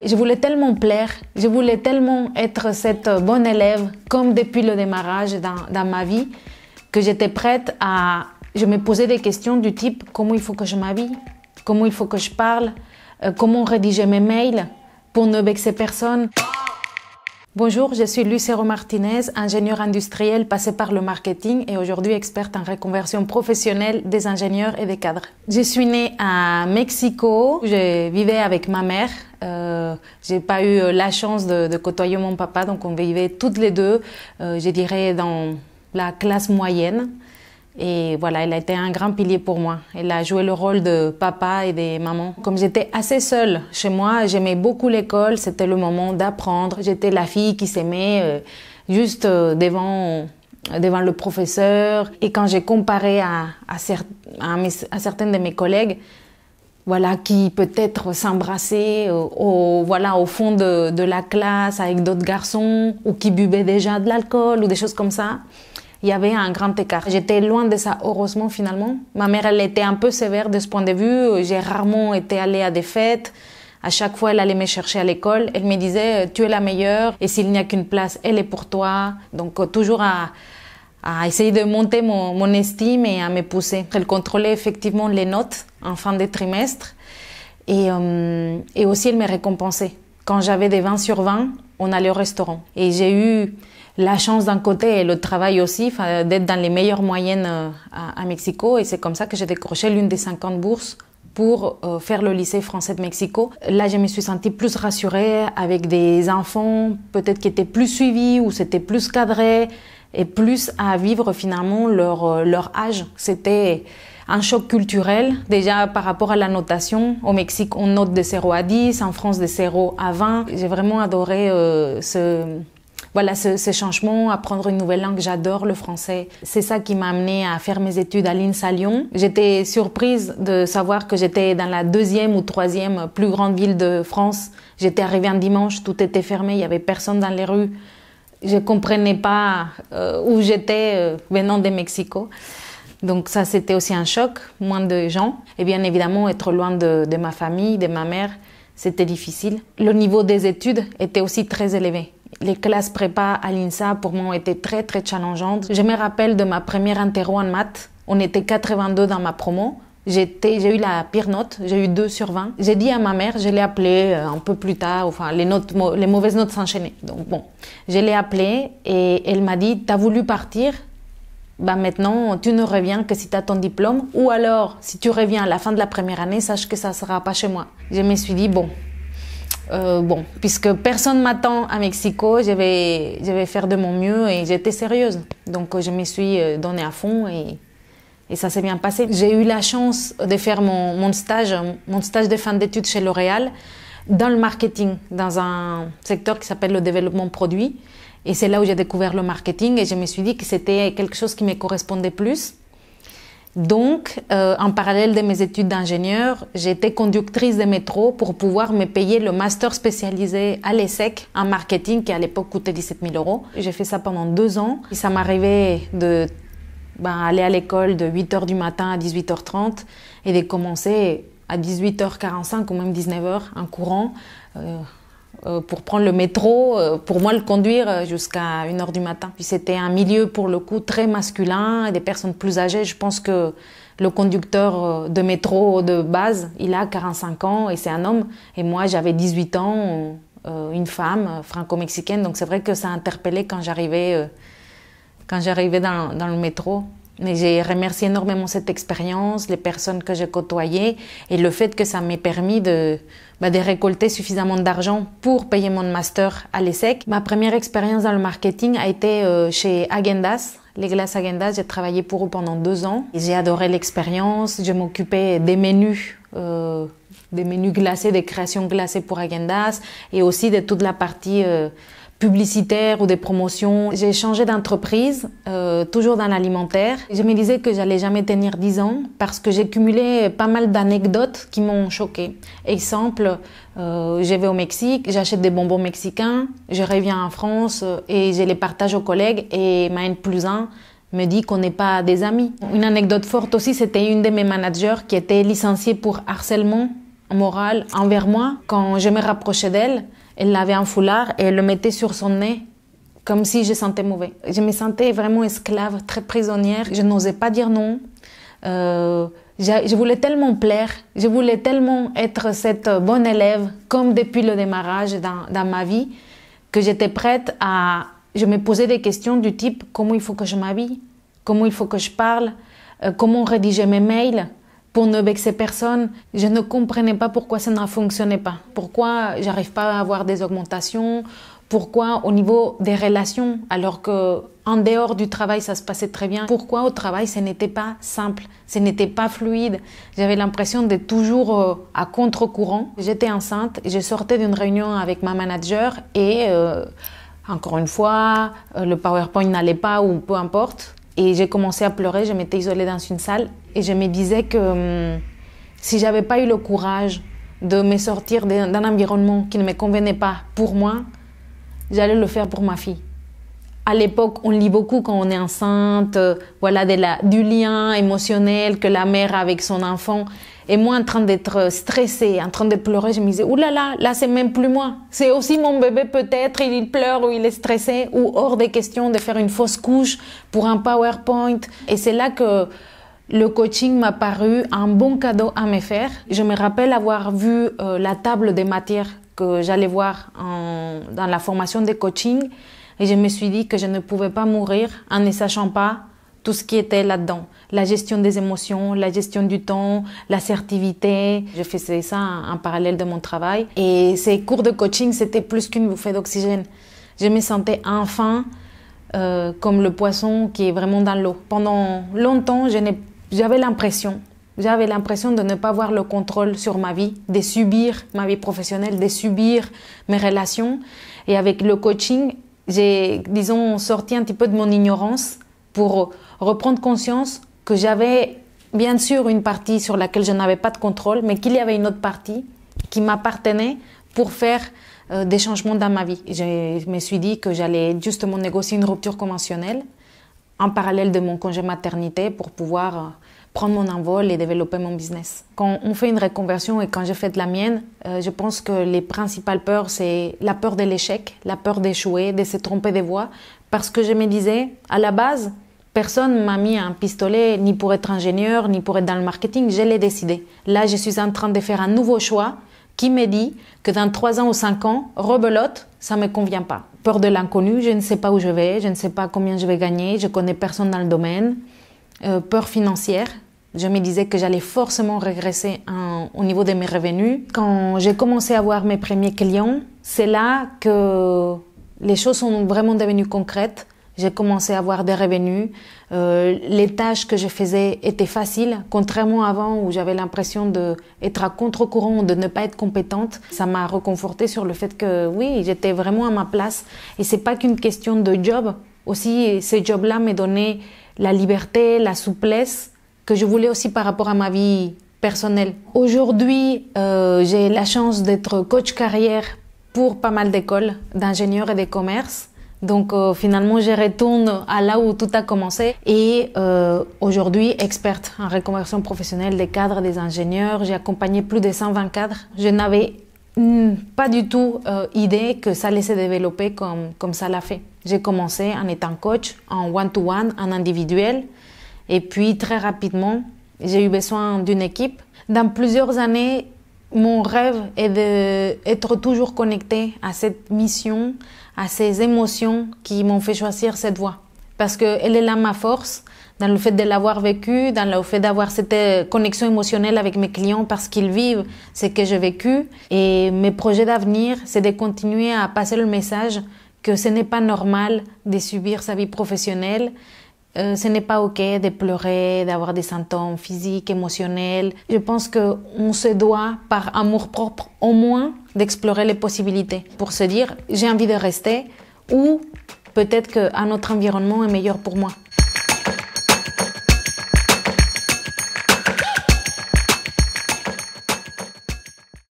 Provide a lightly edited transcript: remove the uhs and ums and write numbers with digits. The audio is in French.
Je voulais tellement plaire, je voulais tellement être cette bonne élève, comme depuis le démarrage dans ma vie, que j'étais prête à... Je me posais des questions du type « Comment il faut que je m'habille ? Comment il faut que je parle ? Comment rédiger mes mails pour ne vexer personne ?» Bonjour, je suis Lucero Martinez, ingénieure industrielle passée par le marketing et aujourd'hui experte en reconversion professionnelle des ingénieurs et des cadres. Je suis née à Mexico, je vivais avec ma mère. J'ai pas eu la chance de côtoyer mon papa, donc on vivait toutes les deux, je dirais dans la classe moyenne. Et voilà, elle a été un grand pilier pour moi. Elle a joué le rôle de papa et de maman. Comme j'étais assez seule chez moi, j'aimais beaucoup l'école, c'était le moment d'apprendre. J'étais la fille qui s'aimait juste devant le professeur. Et quand j'ai comparé à certaines de mes collègues, voilà, qui peut-être s'embrassaient au fond de la classe avec d'autres garçons ou qui buvaient déjà de l'alcool ou des choses comme ça. Il y avait un grand écart. J'étais loin de ça, heureusement, finalement. Ma mère, elle était un peu sévère de ce point de vue. J'ai rarement été allée à des fêtes. À chaque fois, elle allait me chercher à l'école. Elle me disait, tu es la meilleure et s'il n'y a qu'une place, elle est pour toi. Donc, toujours à essayer de monter mon estime et à me pousser. Elle contrôlait effectivement les notes en fin de trimestre et aussi elle me récompensait. Quand j'avais des 20 sur 20, on allait au restaurant. Et j'ai eu la chance d'un côté et le travail aussi, d'être dans les meilleures moyennes à Mexico. Et c'est comme ça que j'ai décroché l'une des 50 bourses pour faire le lycée français de Mexico. Là, je me suis sentie plus rassurée avec des enfants peut-être qui étaient plus suivis ou c'était plus cadré et plus à vivre finalement leur âge. C'était un choc culturel, déjà par rapport à la notation. Au Mexique, on note de 0 à 10, en France de 0 à 20. J'ai vraiment adoré ce changement, apprendre une nouvelle langue, j'adore le français. C'est ça qui m'a amenée à faire mes études à l'INSA Lyon. J'étais surprise de savoir que j'étais dans la 2e ou 3e plus grande ville de France. J'étais arrivée un dimanche, tout était fermé, il y avait personne dans les rues. Je comprenais pas où j'étais venant de Mexico. Donc ça, c'était aussi un choc, moins de gens. Et bien évidemment, être loin de ma famille, de ma mère, c'était difficile. Le niveau des études était aussi très élevé. Les classes prépa à l'INSA, pour moi, ont été très, très challengeantes. Je me rappelle de ma première interro en maths. On était 82 dans ma promo. J'ai eu la pire note, j'ai eu 2 sur 20. J'ai dit à ma mère, je l'ai appelée un peu plus tard, enfin les mauvaises notes s'enchaînaient. Donc bon, je l'ai appelée et elle m'a dit, t'as voulu partir, bah maintenant tu ne reviens que si tu as ton diplôme, ou alors si tu reviens à la fin de la première année, sache que ça ne sera pas chez moi. Je me suis dit, puisque personne m'attend à Mexico, je vais faire de mon mieux et j'étais sérieuse. Donc je me suis donnée à fond et ça s'est bien passé. J'ai eu la chance de faire mon stage de fin d'études chez L'Oréal dans le marketing, dans un secteur qui s'appelle le développement produit. Et c'est là où j'ai découvert le marketing et je me suis dit que c'était quelque chose qui me correspondait plus. Donc, en parallèle de mes études d'ingénieur, j'ai été conductrice de métro pour pouvoir me payer le master spécialisé à l'ESSEC en marketing qui à l'époque coûtait 17 000 €. J'ai fait ça pendant 2 ans. Et ça m'arrivait aller à l'école de 8 h du matin à 18 h 30 et de commencer à 18 h 45 ou même 19 h en courant pour prendre le métro, pour moi le conduire jusqu'à 1 h du matin. Puis c'était un milieu pour le coup très masculin, des personnes plus âgées. Je pense que le conducteur de métro de base, il a 45 ans et c'est un homme. Et moi j'avais 18 ans, une femme franco-mexicaine. Donc c'est vrai que ça a interpellé quand j'arrivais dans le métro. Mais j'ai remercié énormément cette expérience, les personnes que j'ai côtoyées et le fait que ça m'ait permis de récolter suffisamment d'argent pour payer mon master à l'ESSEC. Ma première expérience dans le marketing a été chez Häagen-Dazs. Les glaces Häagen-Dazs, j'ai travaillé pour eux pendant 2 ans. J'ai adoré l'expérience. Je m'occupais des menus glacés, des créations glacées pour Häagen-Dazs et aussi de toute la partie publicitaire ou des promotions. J'ai changé d'entreprise, toujours dans l'alimentaire. Je me disais que j'allais jamais tenir 10 ans parce que j'ai cumulé pas mal d'anecdotes qui m'ont choquée. Exemple, je vais au Mexique, j'achète des bonbons mexicains, je reviens en France et je les partage aux collègues et ma N+1 me dit qu'on n'est pas des amis. Une anecdote forte aussi, c'était une de mes managers qui était licenciée pour harcèlement morale envers moi. Quand je me rapprochais d'elle, elle avait un foulard et elle le mettait sur son nez comme si je sentais mauvais. Je me sentais vraiment esclave, très prisonnière. Je n'osais pas dire non. Je voulais tellement plaire, je voulais tellement être cette bonne élève, comme depuis le démarrage dans ma vie, que j'étais prête à... Je me posais des questions du type comment il faut que je m'habille, comment il faut que je parle, comment rédiger mes mails pour ne vexer personne. Je ne comprenais pas pourquoi ça ne fonctionnait pas, pourquoi j'arrive pas à avoir des augmentations, pourquoi au niveau des relations, alors que en dehors du travail ça se passait très bien, pourquoi au travail ce n'était pas simple, ce n'était pas fluide. J'avais l'impression d'être toujours à contre-courant. J'étais enceinte, je sortais d'une réunion avec ma manager et encore une fois, le PowerPoint n'allait pas ou peu importe. Et j'ai commencé à pleurer, je m'étais isolée dans une salle et je me disais que si j'avais pas eu le courage de me sortir d'un environnement qui ne me convenait pas pour moi, j'allais le faire pour ma fille. À l'époque, on lit beaucoup quand on est enceinte, voilà, du lien émotionnel que la mère a avec son enfant. Et moi, en train d'être stressée, en train de pleurer, je me disais, oulala, là, c'est même plus moi. C'est aussi mon bébé peut-être, il pleure ou il est stressé, ou hors des questions de faire une fausse couche pour un PowerPoint. Et c'est là que le coaching m'a paru un bon cadeau à me faire. Je me rappelle avoir vu la table des matières que j'allais voir dans la formation de coaching. Et je me suis dit que je ne pouvais pas mourir en ne sachant pas tout ce qui était là-dedans. La gestion des émotions, la gestion du temps, l'assertivité. Je faisais ça en parallèle de mon travail. Et ces cours de coaching, c'était plus qu'une bouffée d'oxygène. Je me sentais enfin comme le poisson qui est vraiment dans l'eau. Pendant longtemps, j'avais l'impression de ne pas avoir le contrôle sur ma vie, de subir ma vie professionnelle, de subir mes relations. Et avec le coaching, j'ai, disons, sorti un petit peu de mon ignorance pour reprendre conscience que j'avais bien sûr une partie sur laquelle je n'avais pas de contrôle, mais qu'il y avait une autre partie qui m'appartenait pour faire des changements dans ma vie. Je me suis dit que j'allais justement négocier une rupture conventionnelle en parallèle de mon congé maternité pour pouvoir prendre mon envol et développer mon business. Quand on fait une reconversion et quand j'ai fait de la mienne, je pense que les principales peurs, c'est la peur de l'échec, la peur d'échouer, de se tromper de voie. Parce que je me disais, à la base, personne m'a mis un pistolet ni pour être ingénieur, ni pour être dans le marketing. Je l'ai décidé. Là, je suis en train de faire un nouveau choix qui me dit que dans 3 ans ou 5 ans, rebelote, ça ne me convient pas. Peur de l'inconnu, je ne sais pas où je vais, je ne sais pas combien je vais gagner, je connais personne dans le domaine. Peur financière. Je me disais que j'allais forcément régresser au niveau de mes revenus. Quand j'ai commencé à avoir mes premiers clients, c'est là que les choses sont vraiment devenues concrètes. J'ai commencé à avoir des revenus. Les tâches que je faisais étaient faciles, contrairement à avant où j'avais l'impression d'être à contre-courant, de ne pas être compétente. Ça m'a reconfortée sur le fait que oui, j'étais vraiment à ma place. Et c'est pas qu'une question de job. Aussi, ces jobs-là me donnaient la liberté, la souplesse que je voulais aussi par rapport à ma vie personnelle. Aujourd'hui, j'ai la chance d'être coach carrière pour pas mal d'écoles d'ingénieurs et de commerce. Donc finalement, je retourne à là où tout a commencé et aujourd'hui, experte en reconversion professionnelle des cadres, des ingénieurs. J'ai accompagné plus de 120 cadres. Je n'avais pas du tout idée que ça allait se développer comme ça l'a fait. J'ai commencé en étant coach, en one-to-one, en individuel. Et puis, très rapidement, j'ai eu besoin d'une équipe. Dans plusieurs années, mon rêve est d'être toujours connecté à cette mission, à ces émotions qui m'ont fait choisir cette voie. Parce qu'elle est là ma force, dans le fait de l'avoir vécu, dans le fait d'avoir cette connexion émotionnelle avec mes clients parce qu'ils vivent ce que j'ai vécu. Et mes projets d'avenir, c'est de continuer à passer le message que ce n'est pas normal de subir sa vie professionnelle. Ce n'est pas OK de pleurer, d'avoir des symptômes physiques, émotionnels. Je pense qu'on se doit, par amour-propre, au moins, d'explorer les possibilités pour se dire « j'ai envie de rester » ou peut-être qu'un autre environnement est meilleur pour moi.